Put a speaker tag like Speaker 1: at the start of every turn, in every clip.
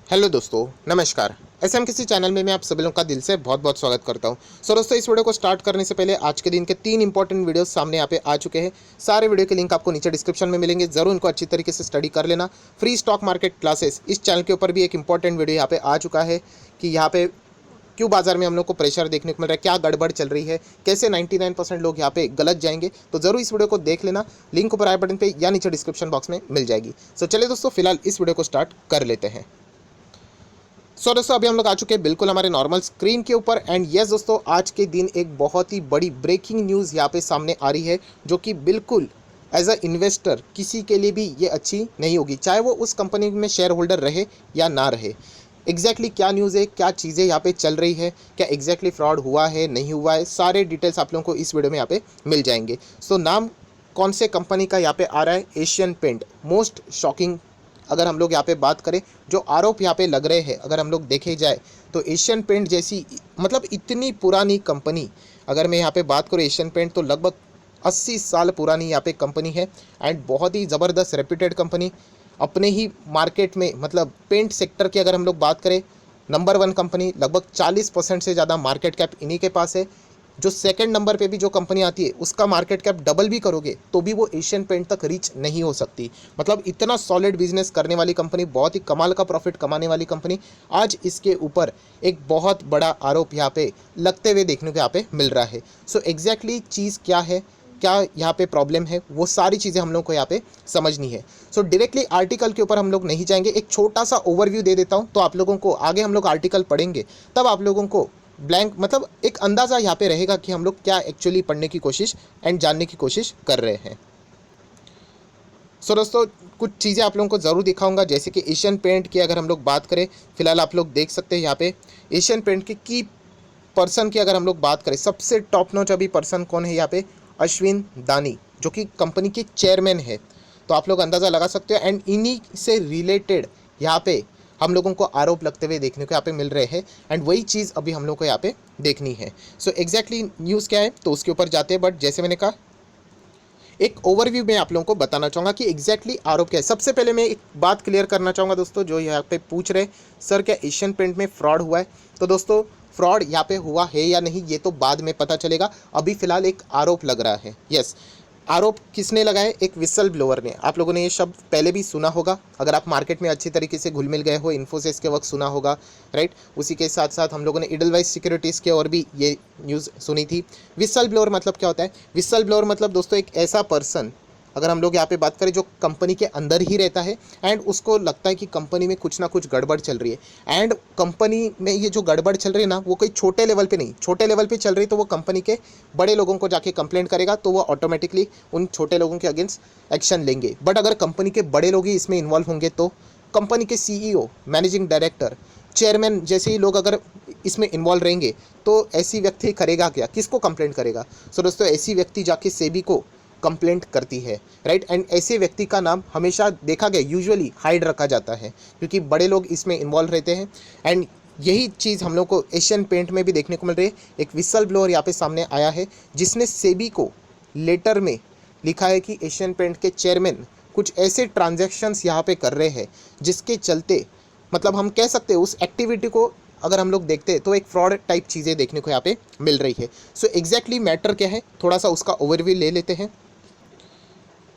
Speaker 1: Hello दोस्तों, नमस्कार। SM किसी चैनल में मैं आप सभी लोगों का दिल से बहुत बहुत स्वागत करता हूं। दोस्तों, इस वीडियो को स्टार्ट करने से पहले आज के दिन के 3 इंपॉर्टेंट वीडियोस सामने यहाँ पे आ चुके हैं। सारे वीडियो के लिंक आपको नीचे डिस्क्रिप्शन में मिलेंगे, जरूर इनको अच्छी तरीके से स्टडी कर लेना। फ्री स्टॉक मार्केट क्लासेस इस चैनल के ऊपर भी एक इंपॉर्टेंट वीडियो यहाँ पे आ चुका है कि यहाँ पे क्यों बाजार में हम लोग को प्रेशर देखने को मिल रहा है, क्या गड़बड़ चल रही है, कैसे 99% लोग यहाँ पे गलत जाएंगे। तो जरूर इस वीडियो को देख लेना, लिंक ऊपर आई बटन पे या नीचे डिस्क्रिप्शन बॉक्स में मिल जाएगी। चलिए दोस्तों, फिलहाल इस वीडियो को स्टार्ट कर लेते हैं। दोस्तों, अभी हम लोग आ चुके हैं बिल्कुल हमारे नॉर्मल स्क्रीन के ऊपर। एंड यस दोस्तों, आज के दिन एक बहुत ही बड़ी ब्रेकिंग न्यूज़ यहाँ पे सामने आ रही है, जो कि बिल्कुल एज अ इन्वेस्टर किसी के लिए भी ये अच्छी नहीं होगी, चाहे वो उस कंपनी में शेयर होल्डर रहे या ना रहे। एग्जैक्टली क्या न्यूज़ है, क्या चीज़ें यहाँ पे चल रही है, क्या एग्जैक्टली फ्रॉड हुआ है नहीं हुआ है, सारे डिटेल्स आप लोगों को इस वीडियो में यहाँ पे मिल जाएंगे। नाम कौन से कंपनी का यहाँ पे आ रहा है? एशियन पेंट। मोस्ट शॉकिंग अगर हम लोग यहाँ पे बात करें, जो आरोप यहाँ पे लग रहे हैं, अगर हम लोग देखे जाए तो एशियन पेंट जैसी मतलब इतनी पुरानी कंपनी, अगर मैं यहाँ पे बात करूँ एशियन पेंट, तो लगभग 80 साल पुरानी यहाँ पे कंपनी है। एंड बहुत ही ज़बरदस्त रेप्यूटेड कंपनी, अपने ही मार्केट में मतलब पेंट सेक्टर की अगर हम लोग बात करें, नंबर 1 कंपनी, लगभग 40% से ज़्यादा मार्केट कैप इन्हीं के पास है। जो सेकंड नंबर पे भी जो कंपनी आती है, उसका मार्केट कैप डबल भी करोगे तो भी वो एशियन पेंट तक रीच नहीं हो सकती। मतलब इतना सॉलिड बिजनेस करने वाली कंपनी, बहुत ही कमाल का प्रॉफिट कमाने वाली कंपनी, आज इसके ऊपर एक बहुत बड़ा आरोप यहाँ पे लगते हुए देखने को यहाँ पे मिल रहा है। एग्जैक्टली चीज़ क्या है, क्या यहाँ पे प्रॉब्लम है, वो सारी चीज़ें हम लोग को यहाँ पे समझनी है। डायरेक्टली आर्टिकल के ऊपर हम लोग नहीं जाएंगे, एक छोटा सा ओवरव्यू दे देता हूँ, तो आप लोगों को आगे हम लोग आर्टिकल पढ़ेंगे तब आप लोगों को ब्लैंक मतलब एक अंदाज़ा यहाँ पे रहेगा कि हम लोग क्या एक्चुअली पढ़ने की कोशिश एंड जानने की कोशिश कर रहे हैं। दोस्तों, कुछ चीज़ें आप लोगों को ज़रूर दिखाऊंगा, जैसे कि एशियन पेंट की अगर हम लोग बात करें, फिलहाल आप लोग देख सकते हैं यहाँ पे एशियन पेंट के की पर्सन की अगर हम लोग बात करें, सबसे टॉप नॉच अभी पर्सन कौन है यहाँ पे? अश्विन दानी, जो कि कंपनी के चेयरमैन है। तो आप लोग अंदाज़ा लगा सकते हो। एंड इन्हीं से रिलेटेड यहाँ पे हम लोगों को आरोप लगते हुए देखने को यहाँ पे मिल रहे हैं। एंड वही चीज़ अभी हम लोग को यहाँ पे देखनी है। एग्जैक्टली न्यूज़ क्या है, तो उसके ऊपर जाते हैं। बट जैसे मैंने कहा, एक ओवरव्यू में आप लोगों को बताना चाहूँगा कि एग्जैक्टली आरोप क्या है। सबसे पहले मैं एक बात क्लियर करना चाहूँगा दोस्तों, जो यहाँ पे पूछ रहे सर क्या एशियन पेंट में फ्रॉड हुआ है, तो दोस्तों फ्रॉड यहाँ पे हुआ है या नहीं ये तो बाद में पता चलेगा। अभी फिलहाल एक आरोप लग रहा है। यस, आरोप किसने लगाया? एक विसल ब्लोअर ने। आप लोगों ने ये शब्द पहले भी सुना होगा, अगर आप मार्केट में अच्छी तरीके से घुल मिल गए हो, इन्फोसिस के वक्त सुना होगा, राइट। उसी के साथ साथ हम लोगों ने इडलवाइज सिक्योरिटीज़ के और भी ये न्यूज़ सुनी थी। विसल ब्लोअर मतलब क्या होता है? विसल ब्लोअर मतलब दोस्तों एक ऐसा पर्सन, अगर हम लोग यहाँ पे बात करें, जो कंपनी के अंदर ही रहता है एंड उसको लगता है कि कंपनी में कुछ ना कुछ गड़बड़ चल रही है। एंड कंपनी में ये जो गड़बड़ चल रही है ना, वो कोई छोटे लेवल पे नहीं, छोटे लेवल पे चल रही तो वो कंपनी के बड़े लोगों को जाके कंप्लेंट करेगा, तो वो ऑटोमेटिकली उन छोटे लोगों के अगेंस्ट एक्शन लेंगे। बट अगर कंपनी के बड़े लोग ही इसमें इन्वॉल्व होंगे, तो कंपनी के सीईओ, मैनेजिंग डायरेक्टर, चेयरमैन जैसे ही लोग अगर इसमें इन्वॉल्व रहेंगे, तो ऐसी व्यक्ति करेगा क्या? किसको कंप्लेंट करेगा? दोस्तों, ऐसी व्यक्ति जाके सेबी को कंप्लेंट करती है, राइट। एंड ऐसे व्यक्ति का नाम हमेशा देखा गया यूजुअली हाइड रखा जाता है, क्योंकि बड़े लोग इसमें इन्वॉल्व रहते हैं। एंड यही चीज़ हम लोग को एशियन पेंट में भी देखने को मिल रही है। एक विसल ब्लोअर यहाँ पे सामने आया है, जिसने सेबी को लेटर में लिखा है कि एशियन पेंट के चेयरमैन कुछ ऐसे ट्रांजैक्शंस यहाँ पे कर रहे हैं, जिसके चलते मतलब हम कह सकते हैं उस एक्टिविटी को अगर हम लोग देखते हैं तो एक फ्रॉड टाइप चीज़ें देखने को यहाँ पे मिल रही है। एग्जैक्टली मैटर क्या है, थोड़ा सा उसका ओवरव्यू ले लेते हैं।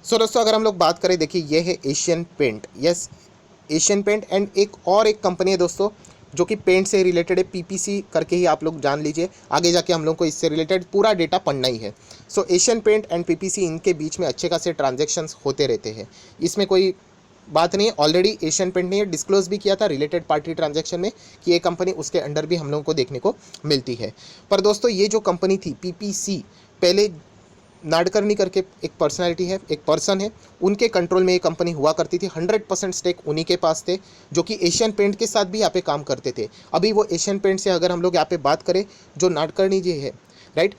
Speaker 1: दोस्तों, अगर हम लोग बात करें, देखिए ये है एशियन पेंट। यस, एशियन पेंट। एंड एक और एक कंपनी है दोस्तों, जो कि पेंट से रिलेटेड है, पीपीसी करके ही आप लोग जान लीजिए, आगे जाके हम लोग को इससे रिलेटेड पूरा डेटा पढ़ना ही है। एशियन पेंट एंड पीपीसी, इनके बीच में अच्छे खासे ट्रांजेक्शन्स होते रहते हैं, इसमें कोई बात नहीं है। ऑलरेडी एशियन पेंट ने डिस्क्लोज भी किया था रिलेटेड पार्टी ट्रांजैक्शन में कि ये कंपनी उसके अंडर भी हम लोगों को देखने को मिलती है। पर दोस्तों, ये जो कंपनी थी पीपीसी, पहले नाडकर्णी करके एक पर्सनालिटी है, एक पर्सन है, उनके कंट्रोल में ये कंपनी हुआ करती थी। 100% स्टेक उन्हीं के पास थे, जो कि एशियन पेंट के साथ भी यहाँ पे काम करते थे। अभी वो एशियन पेंट से अगर हम लोग यहाँ पे बात करें, जो नाडकर्णी जी है, राइट,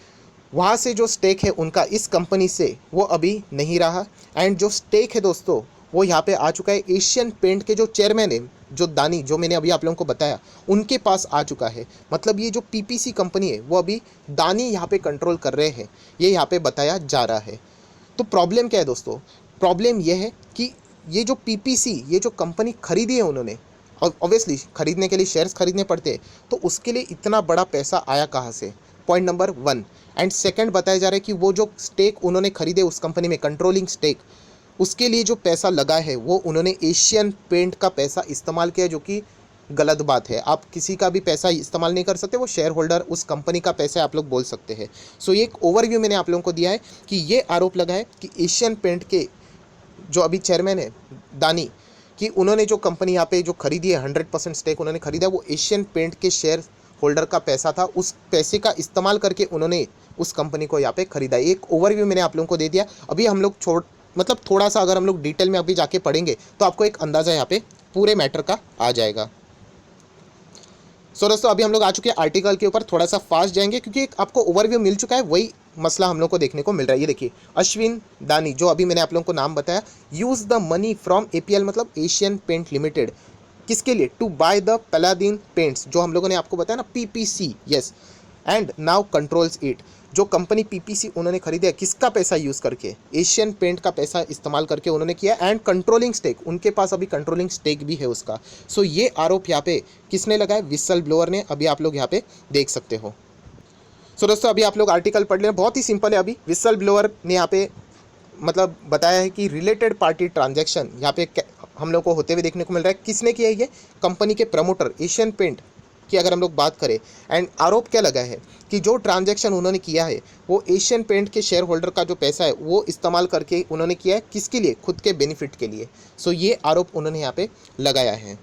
Speaker 1: वहाँ से जो स्टेक है उनका इस कंपनी से, वो अभी नहीं रहा। एंड जो स्टेक है दोस्तों, वो यहाँ पे आ चुका है एशियन पेंट के जो चेयरमैन है, जो दानी, जो मैंने अभी आप लोगों को बताया, उनके पास आ चुका है। मतलब ये जो पीपीसी कंपनी है, वो अभी दानी यहाँ पे कंट्रोल कर रहे हैं, ये यहाँ पे बताया जा रहा है। तो प्रॉब्लम क्या है दोस्तों? प्रॉब्लम ये है कि ये जो पीपीसी, ये जो कंपनी खरीदी है उन्होंने, ऑब्वियसली खरीदने के लिए शेयर्स खरीदने पड़ते हैं, तो उसके लिए इतना बड़ा पैसा आया कहाँ से, पॉइंट नंबर 1। एंड सेकंड बताया जा रहा है कि वो जो स्टेक उन्होंने खरीदे उस कंपनी में, कंट्रोलिंग स्टेक, उसके लिए जो पैसा लगा है वो उन्होंने एशियन पेंट का पैसा इस्तेमाल किया, जो कि गलत बात है। आप किसी का भी पैसा इस्तेमाल नहीं कर सकते, वो शेयर होल्डर उस कंपनी का पैसा आप लोग बोल सकते हैं। सो ये एक ओवरव्यू मैंने आप लोगों को दिया है कि ये आरोप लगा है कि एशियन पेंट के जो अभी चेयरमैन है दानी, कि उन्होंने जो कंपनी यहाँ पे जो खरीदी है 100% स्टेक उन्होंने खरीदा, वो एशियन पेंट के शेयर होल्डर का पैसा था, उस पैसे का इस्तेमाल करके उन्होंने उस कंपनी को यहाँ पे खरीदा। एक ओवरव्यू मैंने आप लोगों को दे दिया। अभी हम लोग मतलब थोड़ा सा अगर हम लोग डिटेल में अभी जाके पढ़ेंगे तो आपको एक अंदाज़ा यहाँ पे पूरे मैटर का आ जाएगा। सो दोस्तों अभी हम लोग आ चुके हैं आर्टिकल के ऊपर, थोड़ा सा फास्ट जाएंगे क्योंकि एक आपको ओवरव्यू मिल चुका है, वही मसला हम लोग को देखने को मिल रहा है। ये देखिए, अश्विन दानी, जो अभी मैंने आप लोगों को नाम बताया, use the money from APL मतलब एशियन पेंट लिमिटेड, किसके लिए, टू बाय द पैलाडीन पेंट्स, जो हम लोगों ने आपको बताया ना PPC, yes, and now controls it. जो कंपनी पीपीसी उन्होंने खरीदे है, किसका पैसा यूज़ करके, एशियन पेंट का पैसा इस्तेमाल करके उन्होंने किया, एंड कंट्रोलिंग स्टेक, उनके पास अभी कंट्रोलिंग स्टेक भी है उसका। सो ये आरोप यहाँ पे किसने लगाया, विसल ब्लोअर ने, अभी आप लोग यहाँ पे देख सकते हो। सो दोस्तों अभी आप लोग आर्टिकल पढ़ लें, बहुत ही सिंपल है। अभी विसल ब्लोअर ने यहाँ पे मतलब बताया है कि रिलेटेड पार्टी ट्रांजैक्शन यहाँ पे हम लोग को होते हुए देखने को मिल रहा है। किसने किया ये, कंपनी के प्रमोटर एशियन पेंट की अगर हम लोग बात करें, एंड आरोप क्या लगा है कि जो ट्रांजैक्शन उन्होंने किया है वो एशियन पेंट के शेयर होल्डर का जो पैसा है वो इस्तेमाल करके उन्होंने किया है, किसके लिए, खुद के बेनिफिट के लिए। सो ये आरोप उन्होंने यहाँ पे लगाया है।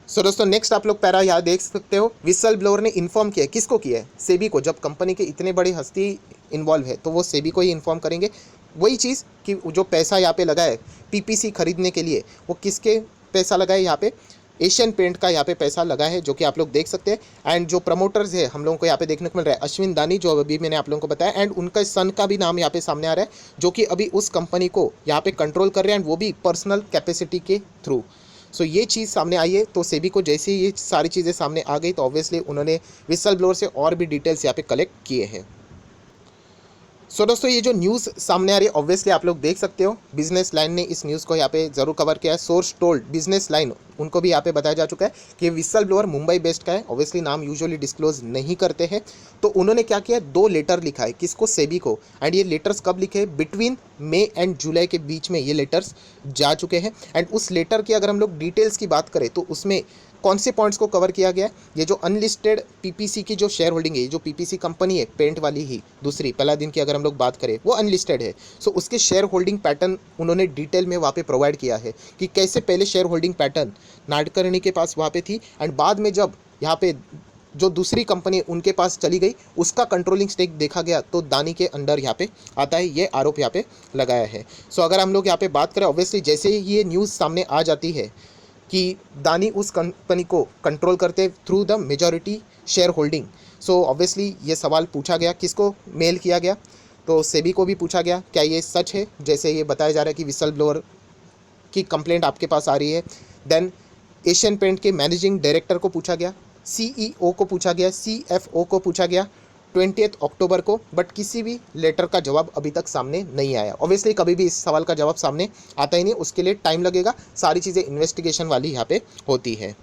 Speaker 1: सो दोस्तों नेक्स्ट आप लोग पैरा यहाँ देख सकते हो, विसल ब्लोअर ने इन्फॉर्म किया है, किसको किया है, सेबी को। जब कंपनी के इतने बड़ी हस्ती इन्वॉल्व है तो वो सेबी को ही इन्फॉर्म करेंगे। वही चीज़ कि जो पैसा यहाँ पे लगा है पीपीसी खरीदने के लिए, वो किसके पैसा लगा है, यहाँ पे एशियन पेंट का यहाँ पे पैसा लगा है, जो कि आप लोग देख सकते हैं। एंड जो प्रमोटर्स है हम लोगों को यहाँ पे देखने को मिल रहा है, अश्विन दानी, जो अभी मैंने आप लोगों को बताया, एंड उनका सन का भी नाम यहाँ पे सामने आ रहा है, जो कि अभी उस कंपनी को यहाँ पे कंट्रोल कर रहे हैं, एंड वो भी पर्सनल कैपेसिटी के थ्रू। सो ये चीज़ सामने आई है, तो सेबी को जैसे ही ये सारी चीज़ें सामने आ गई तो ऑब्वियसली उन्होंने विसल ब्लोअर से और भी डिटेल्स यहाँ पे कलेक्ट किए हैं। सो दोस्तों ये जो न्यूज़ सामने आ रही है ऑब्वियसली आप लोग देख सकते हो, बिजनेस लाइन ने इस न्यूज़ को यहाँ पे ज़रूर कवर किया है। सोर्स टोल्ड बिजनेस लाइन, उनको भी यहाँ पे बताया जा चुका है कि विसल ब्लोअर मुंबई बेस्ड का है, ऑब्वियसली नाम यूजुअली डिस्क्लोज नहीं करते हैं। तो उन्होंने क्या किया, 2 लेटर लिखा है, किसको, सेबी को। एंड ये लेटर्स कब लिखे, बिटवीन मई एंड जुलाई के बीच में ये लेटर्स जा चुके हैं। एंड उस लेटर की अगर हम लोग डिटेल्स की बात करें तो उसमें कौन से पॉइंट्स को कवर किया गया है, ये जो अनलिस्टेड पीपीसी की जो शेयर होल्डिंग है, ये जो पीपीसी कंपनी है पेंट वाली ही दूसरी पैलाडीन की अगर हम लोग बात करें, वो अनलिस्टेड है। सो उसके शेयर होल्डिंग पैटर्न उन्होंने डिटेल में वहाँ पे प्रोवाइड किया है कि कैसे पहले शेयर होल्डिंग पैटर्न नाडकर्णी के पास वहाँ पे थी, एंड बाद में जब यहाँ पे जो दूसरी कंपनी उनके पास चली गई उसका कंट्रोलिंग स्टेक देखा गया तो दानी के अंडर यहाँ पे आता है, ये आरोप यहाँ पे लगाया है। सो अगर हम लोग यहाँ पे बात करें, ऑब्वियसली जैसे ही ये न्यूज़ सामने आ जाती है कि दानी उस कंपनी को कंट्रोल करते through the majority share holding, so obviously ये सवाल पूछा गया, किसको मेल किया गया, तो सेबी को भी पूछा गया क्या ये सच है, जैसे ये बताया जा रहा है कि विसल ब्लोअर की कंप्लेंट आपके पास आ रही है। देन एशियन पेंट के मैनेजिंग डायरेक्टर को पूछा गया, सीईओ को पूछा गया, सीएफओ को पूछा गया 20 अक्टूबर को, बट किसी भी लेटर का जवाब अभी तक सामने नहीं आया। ऑब्वियसली कभी भी इस सवाल का जवाब सामने आता ही नहीं, उसके लिए टाइम लगेगा, सारी चीज़ें इन्वेस्टिगेशन वाली यहाँ पे होती है।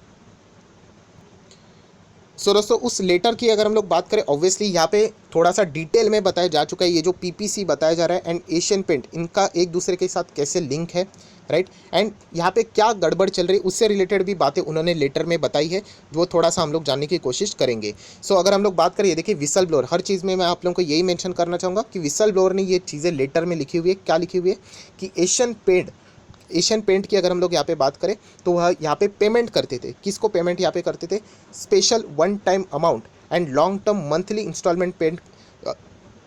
Speaker 1: सो दोस्तों उस लेटर की अगर हम लोग बात करें, ऑब्वियसली यहाँ पे थोड़ा सा डिटेल में बताया जा चुका है, ये जो पीपीसी बताया जा रहा है एंड एशियन पेंट, इनका एक दूसरे के साथ कैसे लिंक है, राइट, एंड यहाँ पे क्या गड़बड़ चल रही है उससे रिलेटेड भी बातें उन्होंने लेटर में बताई है, वो थोड़ा सा हम लोग जानने की कोशिश करेंगे। सो अगर हम लोग बात करें, देखिए विसल ब्लोअर, हर चीज़ में मैं आप लोगों को यही मेंशन करना चाहूँगा कि विसल ब्लोअर ने ये चीज़ें लेटर में लिखी हुई है, क्या लिखी हुई है कि एशियन पेंट की अगर हम लोग यहाँ पे बात करें तो वह यहाँ पे पेमेंट करते थे, किसको पेमेंट यहाँ पे करते थे, special 1 time amount and long term monthly instalment payment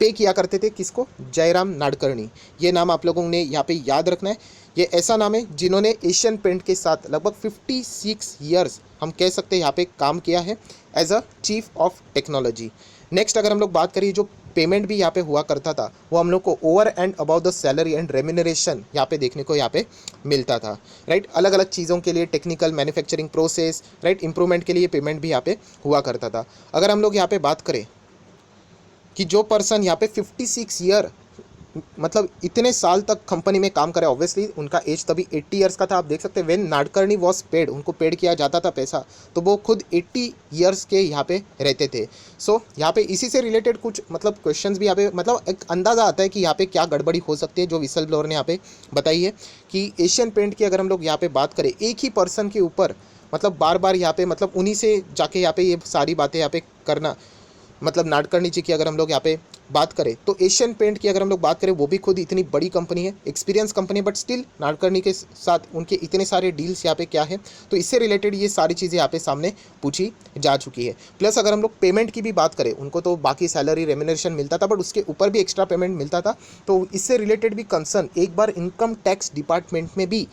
Speaker 1: पे किया करते थे, किसको, जयराम नाडकर्णी। ये नाम आप लोगों ने यहाँ पे याद रखना है। ये ऐसा नाम है जिन्होंने एशियन पेंट के साथ लगभग 56 ईयर्स हम कह सकते हैं यहाँ पे काम किया है as a chief of technology. Next अगर हम लोग बात करिए, जो पेमेंट भी यहाँ पे हुआ करता था वो हम लोग को over and about the salary and remuneration यहाँ पे देखने को यहाँ पे मिलता था, राइट। अलग अलग चीज़ों के लिए, technical, manufacturing process, right, improvement के लिए पेमेंट भी यहाँ पे हुआ करता था। अगर हम लोग यहाँ पे बात करें कि जो पर्सन यहाँ पे 56 ईयर मतलब इतने साल तक कंपनी में काम करे। ऑब्वियसली उनका एज तभी 80 ईयर्स का था। आप देख सकते हैं व्हेन नाडकर्णी वॉज पेड, उनको पेड किया जाता था पैसा, तो वो खुद 80 ईयर्स के यहाँ पे रहते थे। सो यहाँ पे इसी से रिलेटेड कुछ मतलब क्वेश्चंस भी यहाँ पे मतलब एक अंदाज़ा आता है कि यहाँ पे क्या गड़बड़ी हो सकती है, जो विसल ब्लोअर ने यहाँ पे बताई है कि एशियन पेंट की अगर हम लोग यहाँ पे बात करें, एक ही पर्सन के ऊपर मतलब बार बार यहाँ पे मतलब उन्हीं से जाके यहाँ पे ये सारी बातें यहाँ पे करना, मतलब नाडकर्णी जी की अगर हम लोग यहाँ पे बात करें, तो एशियन पेंट की अगर हम लोग बात करें, वो भी खुद इतनी बड़ी कंपनी है, एक्सपीरियंस कंपनी है, बट स्टिल नाडकर्णी के साथ उनके इतने सारे डील्स यहाँ पे क्या है, तो इससे रिलेटेड ये सारी चीज़ें यहाँ पे सामने पूछी जा चुकी है। प्लस अगर हम लोग पेमेंट की भी बात करें, उनको तो बाकी सैलरी रेम्यूनरेशन मिलता था, बट उसके ऊपर भी एक्स्ट्रा पेमेंट मिलता था। तो इससे रिलेटेड भी कंसर्न एक बार इनकम टैक्स डिपार्टमेंट में भी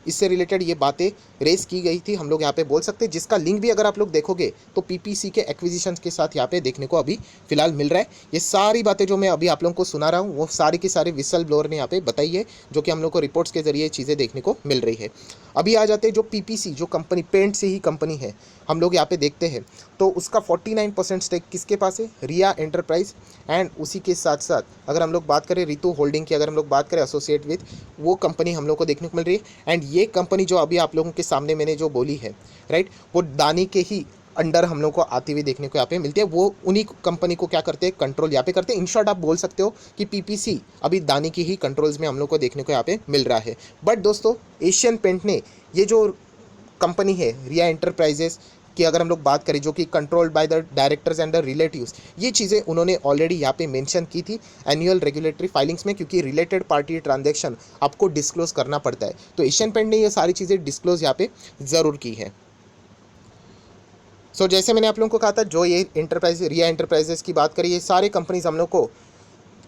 Speaker 1: इससे रिलेटेड ये बातें रेस की गई थी, हम लोग यहाँ पे बोल सकते हैं, जिसका लिंक भी अगर आप लोग देखोगे तो पीपीसी के एक्विजिशन के साथ यहाँ पे देखने को अभी फिलहाल मिल रहा है। ये सारी बातें जो मैं अभी आप लोगों को सुना रहा हूँ, वो सारी की सारी विसल ब्लोअर ने यहाँ पे बताई है, जो कि हम लोग को रिपोर्ट्स के जरिए चीज़ें देखने को मिल रही है। अभी आ जाते हैं जो पीपीसी जो कंपनी पेंट से ही कंपनी है, हम लोग यहाँ पे देखते हैं तो उसका 49% स्टेक किसके पास है, रिया एंटरप्राइज। एंड उसी के साथ साथ अगर हम लोग बात करें रितु होल्डिंग की, अगर हम लोग बात करें एसोसिएट विद, वो कंपनी हम लोग को देखने को मिल रही है। एंड ये कंपनी जो अभी आप लोगों के सामने मैंने जो बोली है, राइट, वो दानी के ही अंडर हम लोग को आती हुई देखने को यहाँ पे मिलती है। वो उन्हीं कंपनी को क्या करते हैं, कंट्रोल यहाँ पे करते हैं। इन शॉर्ट आप बोल सकते हो कि पीपीसी अभी दानी की ही कंट्रोल्स में हम लोग को देखने को यहाँ पे मिल रहा है। बट दोस्तों एशियन पेंट ने ये जो कंपनी है रिया एंटरप्राइजेस की अगर हम लोग बात करें, जो कि controlled by the directors and the relatives, ये चीज़ें उन्होंने ऑलरेडी यहाँ पे मेंशन की थी एनुअल रेगुलेटरी फाइलिंग्स में, क्योंकि रिलेटेड पार्टी ट्रांजैक्शन आपको डिस्क्लोज करना पड़ता है। तो एशियन पेंट ने ये सारी चीज़ें डिस्क्लोज यहाँ पे ज़रूर की है। सो जैसे मैंने आप लोगों को कहा था, जो ये एंटरप्राइज रिया एंटरप्राइजेस की बात करें, ये सारे कंपनीज हम लोग को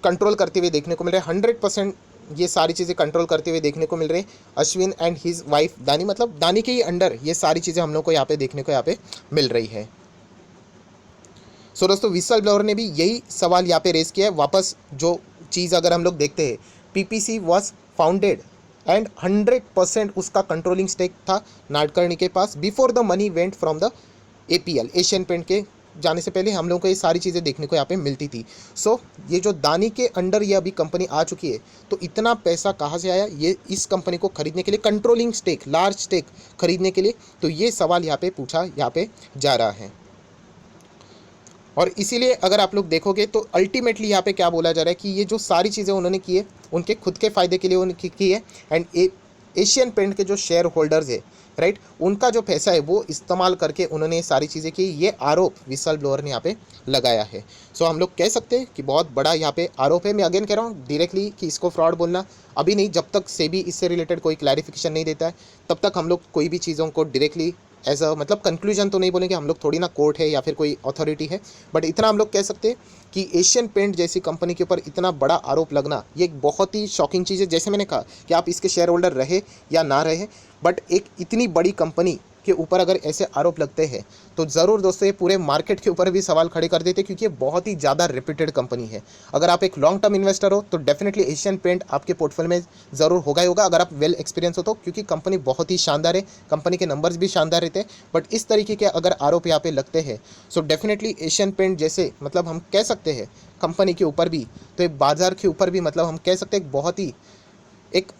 Speaker 1: कंट्रोल करते हुए देखने को मिल रहे हैं। 100% ये सारी चीज़ें कंट्रोल करते हुए देखने को मिल रहे हैं अश्विन एंड हिज वाइफ दानी, मतलब दानी के ही अंडर ये सारी चीज़ें हम लोग को यहाँ पे देखने को यहाँ पे मिल रही है। सो दोस्तों विसल ब्लोअर ने भी यही सवाल यहाँ पे रेस किया है। वापस जो चीज़ अगर हम लोग देखते हैं, पीपीसी वॉज फाउंडेड एंड 100% उसका कंट्रोलिंग स्टेक था नाडकर्णी के पास before the money went from the APL, Asian paint के जाने से पहले हम लोगों को ये सारी चीज़ें देखने को यहाँ पे मिलती थी। सो ये जो दानी के अंडर ये अभी कंपनी आ चुकी है, तो इतना पैसा कहाँ से आया ये इस कंपनी को खरीदने के लिए, कंट्रोलिंग स्टेक, लार्ज स्टेक खरीदने के लिए, तो ये सवाल यहाँ पे पूछा यहाँ पे जा रहा है। और इसीलिए अगर आप लोग देखोगे तो अल्टीमेटली यहाँ पे क्या बोला जा रहा है कि ये जो सारी चीज़ें उन्होंने की है उनके खुद के फ़ायदे के लिए उनकी की है। एंड एशियन पेंट के जो शेयर होल्डर्स है, राइट, उनका जो पैसा है वो इस्तेमाल करके उन्होंने ये सारी चीज़ें की, ये आरोप विसल ब्लोअर ने यहाँ पे लगाया है। सो हम लोग कह सकते हैं कि बहुत बड़ा यहाँ पे आरोप है। मैं अगेन कह रहा हूँ डायरेक्टली कि इसको फ्रॉड बोलना अभी नहीं, जब तक सेबी इससे रिलेटेड कोई क्लैरिफिकेशन नहीं देता है तब तक हम लोग कोई भी चीज़ों को डायरेक्टली एज अ मतलब कंक्लूजन तो नहीं बोलेंगे, हम लोग थोड़ी ना कोर्ट है या फिर कोई अथॉरिटी है। बट इतना हम लोग कह सकते हैं कि एशियन पेंट जैसी कंपनी के ऊपर इतना बड़ा आरोप लगना ये एक बहुत ही शॉकिंग चीज़ है। जैसे मैंने कहा कि आप इसके शेयर होल्डर रहे या ना रहे, बट एक इतनी बड़ी कंपनी के ऊपर अगर ऐसे आरोप लगते हैं तो ज़रूर दोस्तों ये पूरे मार्केट के ऊपर भी सवाल खड़े कर देते, क्योंकि ये बहुत ही ज़्यादा रेप्यूटेड कंपनी है। अगर आप एक लॉन्ग टर्म इन्वेस्टर हो तो डेफिनेटली एशियन पेंट आपके पोर्टफोलियो में ज़रूर होगा ही होगा, अगर आप वेल एक्सपीरियंस हो तो, क्योंकि कंपनी बहुत ही शानदार है, कंपनी के नंबर्स भी शानदार रहते हैं। बट इस तरीके के अगर आरोप यहाँ पे लगते हैं सो डेफिनेटली एशियन पेंट जैसे मतलब हम कह सकते हैं कंपनी के ऊपर भी, तो एक बाजार के ऊपर भी मतलब हम कह सकते हैं बहुत ही एक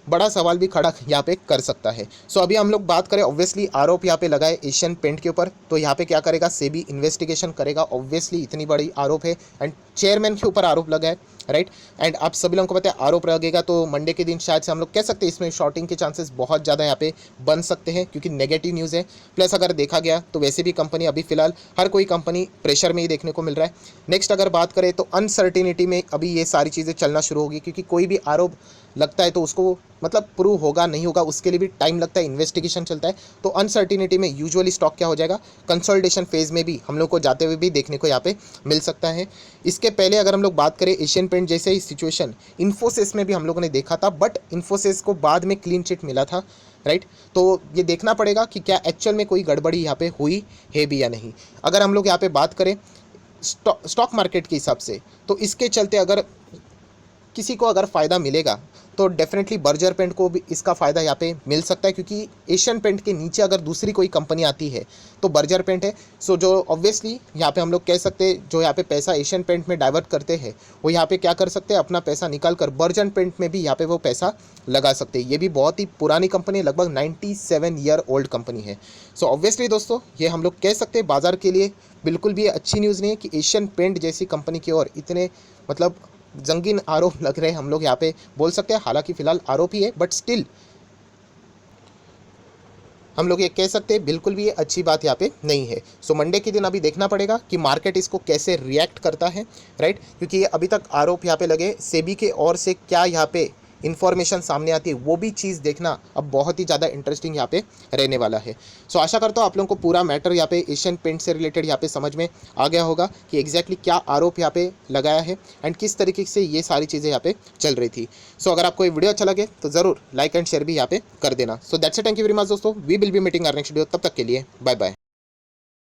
Speaker 1: बड़ा सवाल भी खड़ा यहाँ पे कर सकता है। सो अभी हम लोग बात करें, ऑब्वियसली आरोप यहाँ पे लगाए एशियन पेंट के ऊपर, तो यहाँ पे क्या करेगा, सेबी इन्वेस्टिगेशन करेगा। ऑब्वियसली इतनी बड़ी आरोप है एंड चेयरमैन के ऊपर आरोप लगा है, राइट। एंड आप सभी लोगों को पता है आरोप लगेगा तो मंडे के दिन शायद से हम लोग कह सकते हैं इसमें शॉर्टिंग के चांसेस बहुत ज़्यादा यहाँ पे बन सकते हैं, क्योंकि नेगेटिव न्यूज़ है। प्लस अगर देखा गया तो वैसे भी कंपनी अभी फिलहाल हर कोई कंपनी प्रेशर में ही देखने को मिल रहा है। नेक्स्ट अगर बात करें तो अनसर्टिनिटी में अभी ये सारी चीज़ें चलना शुरू होगी, क्योंकि कोई भी आरोप लगता है तो उसको मतलब प्रूव होगा नहीं होगा उसके लिए भी टाइम लगता है, इन्वेस्टिगेशन चलता है। तो अनसर्टिनिटी में यूजुअली स्टॉक क्या हो जाएगा, कंसोलिडेशन फेज में भी हम लोग को जाते हुए भी देखने को यहाँ पे मिल सकता है। इसके पहले अगर हम लोग बात करें एशियन पेंट जैसे ही सिचुएशन इन्फोसिस में भी हम लोगों ने देखा था, बट इन्फोसिस को बाद में क्लीन चिट मिला था, राइट। तो ये देखना पड़ेगा कि क्या एक्चुअल में कोई गड़बड़ी यहाँ पे हुई है भी या नहीं। अगर हम लोग यहाँ पे बात करें स्टॉक मार्केट के हिसाब से, तो इसके चलते अगर किसी को अगर फ़ायदा मिलेगा तो डेफिनेटली बर्जर पेंट को भी इसका फ़ायदा यहाँ पे मिल सकता है, क्योंकि एशियन पेंट के नीचे अगर दूसरी कोई कंपनी आती है तो बर्जर पेंट है। सो जो ऑब्वियसली यहाँ पे हम लोग कह सकते हैं जो यहाँ पे पैसा एशियन पेंट में डाइवर्ट करते हैं वो यहाँ पे क्या कर सकते हैं, अपना पैसा निकाल कर बर्जर पेंट में भी यहाँ पे वो पैसा लगा सकते हैं। ये भी बहुत ही पुरानी कंपनी है, लगभग 97 ईयर ओल्ड कंपनी है। सो ऑब्वियसली दोस्तों ये हम लोग कह सकते हैं बाज़ार के लिए बिल्कुल भी अच्छी न्यूज़ नहीं है कि एशियन पेंट जैसी कंपनी की ओर इतने मतलब जंगीन आरोप लग रहे हैं, हम लोग यहाँ पे बोल सकते हैं। हालांकि फिलहाल आरोप ही है, बट स्टिल हम लोग ये कह सकते हैं बिल्कुल भी ये अच्छी बात यहाँ पे नहीं है। सो मंडे के दिन अभी देखना पड़ेगा कि मार्केट इसको कैसे रिएक्ट करता है, राइट, क्योंकि ये अभी तक आरोप यहाँ पे लगे, सेबी के ओर से क्या यहाँ पे इन्फॉर्मेशन सामने आती है वो भी चीज़ देखना अब बहुत ही ज़्यादा इंटरेस्टिंग यहाँ पे रहने वाला है। सो आशा करता हूँ आप लोगों को पूरा मैटर यहाँ पे एशियन पेंट से रिलेटेड यहाँ पे समझ में आ गया होगा कि एग्जैक्टली क्या आरोप यहाँ पे लगाया है एंड किस तरीके से ये सारी चीज़ें यहाँ पे चल रही थी। सो अगर आपको ये वीडियो अच्छा लगे तो ज़रूर लाइक एंड शेयर भी यहाँ पे कर देना। So that's it, thank you very much दोस्तों, we will be meeting our next video, तब तक के लिए बाय बाय।